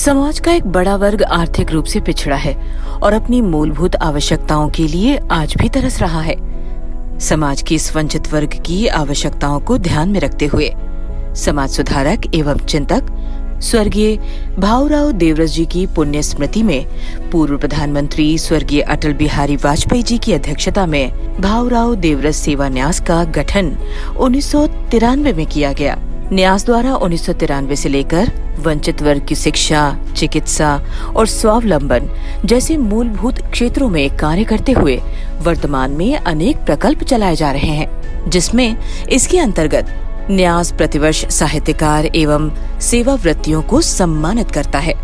समाज का एक बड़ा वर्ग आर्थिक रूप से पिछड़ा है और अपनी मूलभूत आवश्यकताओं के लिए आज भी तरस रहा है। समाज के इस वंचित वर्ग की आवश्यकताओं को ध्यान में रखते हुए समाज सुधारक एवं चिंतक स्वर्गीय भाऊराव देवरस जी की पुण्य स्मृति में पूर्व प्रधानमंत्री स्वर्गीय अटल बिहारी वाजपेयी जी की अध्यक्षता में भाऊराव देवरस सेवा न्यास का गठन 1993 में किया गया। न्यास द्वारा 1993 से लेकर वंचित वर्ग की शिक्षा, चिकित्सा और स्वावलंबन जैसे मूलभूत क्षेत्रों में कार्य करते हुए वर्तमान में अनेक प्रकल्प चलाए जा रहे हैं, जिसमें इसके अंतर्गत न्यास प्रतिवर्ष साहित्यकार एवं सेवावृत्तियों को सम्मानित करता है।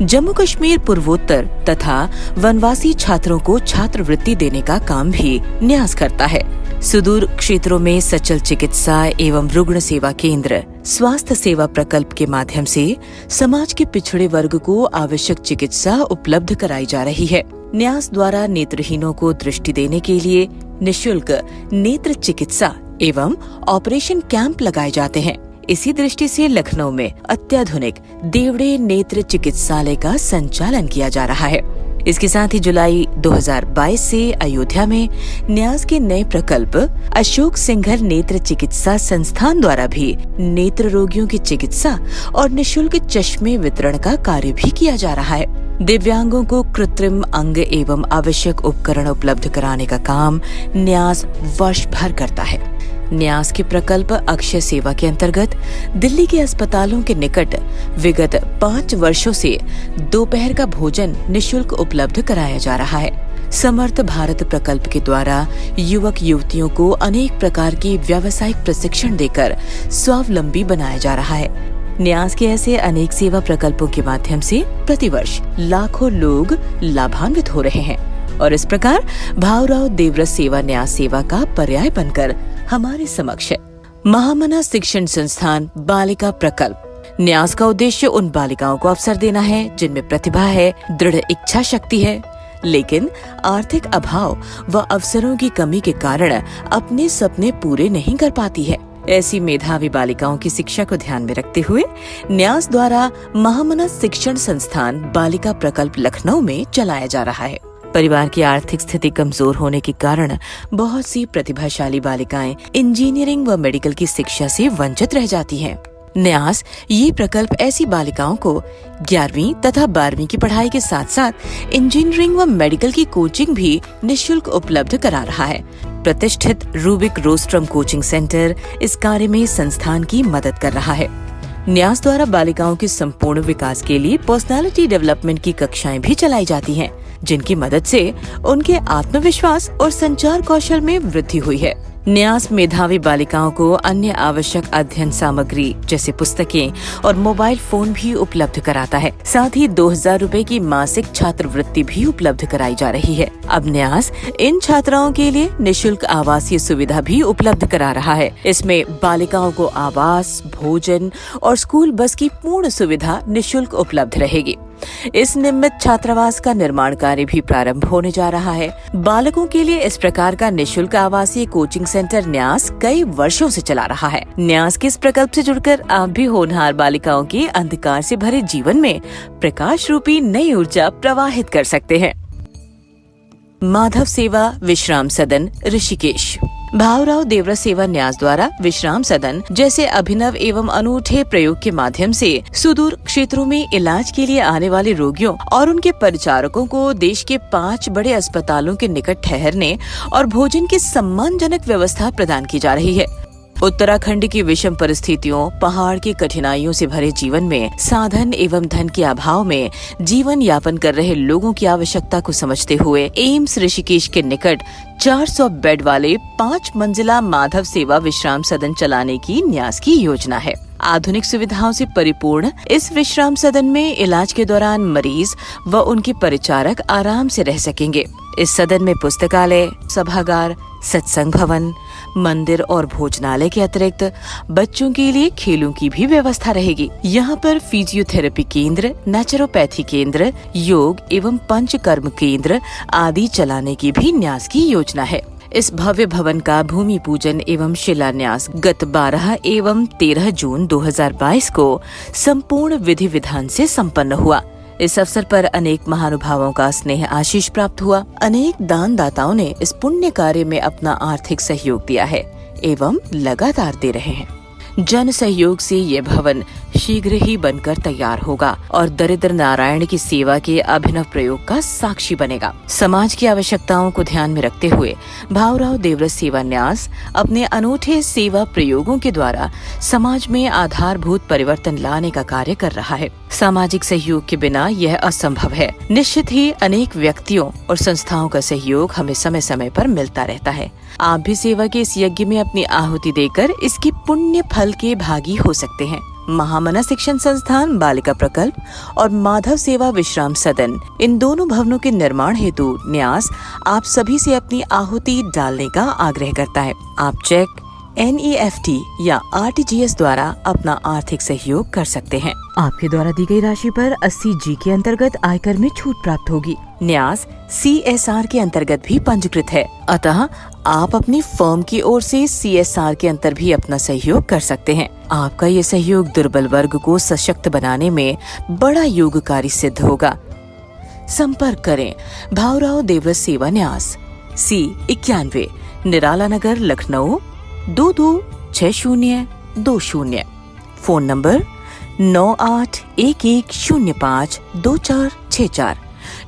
जम्मू कश्मीर पूर्वोत्तर तथा वनवासी छात्रों को छात्रवृत्ति देने का काम भी न्यास करता है। सुदूर क्षेत्रों में सचल चिकित्सा एवं रुग्ण सेवा केंद्र, स्वास्थ्य सेवा प्रकल्प के माध्यम से समाज के पिछड़े वर्ग को आवश्यक चिकित्सा उपलब्ध कराई जा रही है। न्यास द्वारा नेत्रहीनों को दृष्टि देने के लिए निःशुल्क नेत्र चिकित्सा एवं ऑपरेशन कैंप लगाए जाते हैं। इसी दृष्टि से लखनऊ में अत्याधुनिक देवड़े नेत्र चिकित्सालय का संचालन किया जा रहा है। इसके साथ ही जुलाई 2022 से अयोध्या में न्यास के नए प्रकल्प अशोक सिंघल नेत्र चिकित्सा संस्थान द्वारा भी नेत्र रोगियों की चिकित्सा और निःशुल्क चश्मे वितरण का कार्य भी किया जा रहा है। दिव्यांगों को कृत्रिम अंग एवं आवश्यक उपकरण उपलब्ध कराने का काम न्यास वर्ष भर करता है। न्यास के प्रकल्प अक्षय सेवा के अंतर्गत दिल्ली के अस्पतालों के निकट विगत 5 वर्षों से दोपहर का भोजन निःशुल्क उपलब्ध कराया जा रहा है। समर्थ भारत प्रकल्प के द्वारा युवक युवतियों को अनेक प्रकार की व्यावसायिक प्रशिक्षण देकर स्वावलंबी बनाया जा रहा है। न्यास के ऐसे अनेक सेवा प्रकल्पों के माध्यम से प्रतिवर्ष लाखों लोग लाभान्वित हो रहे हैं और इस प्रकार भाऊराव देवरस सेवा न्यास सेवा का पर्याय बनकर हमारे समक्ष है। महामना शिक्षण संस्थान बालिका प्रकल्प न्यास का उद्देश्य उन बालिकाओं को अवसर देना है जिनमें प्रतिभा है, दृढ़ इच्छा शक्ति है, लेकिन आर्थिक अभाव व अवसरों की कमी के कारण अपने सपने पूरे नहीं कर पाती है। ऐसी मेधावी बालिकाओं की शिक्षा को ध्यान में रखते हुए न्यास द्वारा महामना शिक्षण संस्थान बालिका प्रकल्प लखनऊ में चलाया जा रहा है। परिवार की आर्थिक स्थिति कमजोर होने के कारण बहुत सी प्रतिभाशाली बालिकाएं इंजीनियरिंग व मेडिकल की शिक्षा से वंचित रह जाती हैं। न्यास ये प्रकल्प ऐसी बालिकाओं को 11वीं तथा 12वीं की पढ़ाई के साथ साथ इंजीनियरिंग व मेडिकल की कोचिंग भी निःशुल्क उपलब्ध करा रहा है। प्रतिष्ठित रूबिक रोस्ट्रम कोचिंग सेंटर इस कार्य में संस्थान की मदद कर रहा है। न्यास द्वारा बालिकाओं के संपूर्ण विकास के लिए पर्सनालिटी डेवलपमेंट की कक्षाएं भी चलाई जाती हैं, जिनकी मदद से उनके आत्मविश्वास और संचार कौशल में वृद्धि हुई है। न्यास मेधावी बालिकाओं को अन्य आवश्यक अध्ययन सामग्री जैसे पुस्तकें और मोबाइल फोन भी उपलब्ध कराता है। साथ ही 2000 रुपए की मासिक छात्रवृत्ति भी उपलब्ध कराई जा रही है। अब न्यास इन छात्राओं के लिए निःशुल्क आवासीय सुविधा भी उपलब्ध करा रहा है। इसमें बालिकाओं को आवास, भोजन और स्कूल बस की पूर्ण सुविधा निःशुल्क उपलब्ध रहेगी। इस निमित्त छात्रावास का निर्माण कार्य भी प्रारंभ होने जा रहा है। बालकों के लिए इस प्रकार का निःशुल्क आवासीय कोचिंग सेंटर न्यास कई वर्षों से चला रहा है। न्यास के इस प्रकल्प से जुड़कर आप भी होनहार बालिकाओं के अंधकार से भरे जीवन में प्रकाश रूपी नई ऊर्जा प्रवाहित कर सकते हैं। माधव सेवा विश्राम सदन ऋषिकेश भाऊराव देवरस सेवा न्यास द्वारा विश्राम सदन जैसे अभिनव एवं अनूठे प्रयोग के माध्यम से सुदूर क्षेत्रों में इलाज के लिए आने वाले रोगियों और उनके परिचारकों को देश के 5 बड़े अस्पतालों के निकट ठहरने और भोजन की सम्मानजनक व्यवस्था प्रदान की जा रही है। उत्तराखंड की विषम परिस्थितियों, पहाड़ की कठिनाइयों से भरे जीवन में साधन एवं धन के अभाव में जीवन यापन कर रहे लोगों की आवश्यकता को समझते हुए एम्स ऋषिकेश के निकट 400 बेड वाले 5 मंजिला माधव सेवा विश्राम सदन चलाने की न्यास की योजना है। आधुनिक सुविधाओं से परिपूर्ण इस विश्राम सदन में इलाज के दौरान मरीज व उनके परिचारक आराम से रह सकेंगे। इस सदन में पुस्तकालय, सभागार, सत्संग भवन, मंदिर और भोजनालय के अतिरिक्त बच्चों के लिए खेलों की भी व्यवस्था रहेगी। यहाँ पर फिजियोथेरेपी केंद्र, नेचुरोपैथी केंद्र, योग एवं पंचकर्म केंद्र आदि चलाने की भी न्यास की योजना है। इस भव्य भवन का भूमि पूजन एवं शिलान्यास गत 12 एवं 13 जून 2022 को संपूर्ण विधि विधान से संपन्न हुआ। इस अवसर पर अनेक महानुभावों का स्नेह आशीष प्राप्त हुआ। अनेक दानदाताओं ने इस पुण्य कार्य में अपना आर्थिक सहयोग दिया है एवं लगातार दे रहे हैं। जन सहयोग से ये भवन शीघ्र ही बनकर तैयार होगा और दरिद्र नारायण की सेवा के अभिनव प्रयोग का साक्षी बनेगा। समाज की आवश्यकताओं को ध्यान में रखते हुए भावराव देवरस सेवा न्यास अपने अनूठे सेवा प्रयोगों के द्वारा समाज में आधारभूत परिवर्तन लाने का कार्य कर रहा है। सामाजिक सहयोग के बिना यह असंभव है। निश्चित ही अनेक व्यक्तियों और संस्थाओं का सहयोग हमें समय समय पर मिलता रहता है। आप भी सेवा के इस यज्ञ में अपनी आहुति देकर इसके पुण्य फल के भागी हो सकते हैं। महामना शिक्षण संस्थान बालिका प्रकल्प और माधव सेवा विश्राम सदन, इन दोनों भवनों के निर्माण हेतु न्यास आप सभी से अपनी आहुति डालने का आग्रह करता है। आप चेक, NEFT या RTGS द्वारा अपना आर्थिक सहयोग कर सकते हैं। आपके द्वारा दी गई राशि पर 80G के अंतर्गत आयकर में छूट प्राप्त होगी। न्यास CSR के अंतर्गत भी पंजीकृत है, अतः आप अपनी फर्म की ओर से CSR के अंतर भी अपना सहयोग कर सकते हैं। आपका ये सहयोग दुर्बल वर्ग को सशक्त बनाने में बड़ा योगकारी सिद्ध होगा। संपर्क करें Bhaurao Deoras Seva Nyas, C91, Nirala Nagar, Lucknow 226020। Phone number 9811052464,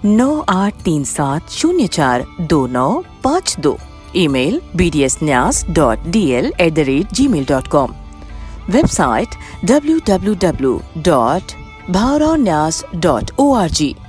9837042952। Email bdsnyas.dl@gmail.com। Website www.bhauravnyas.org।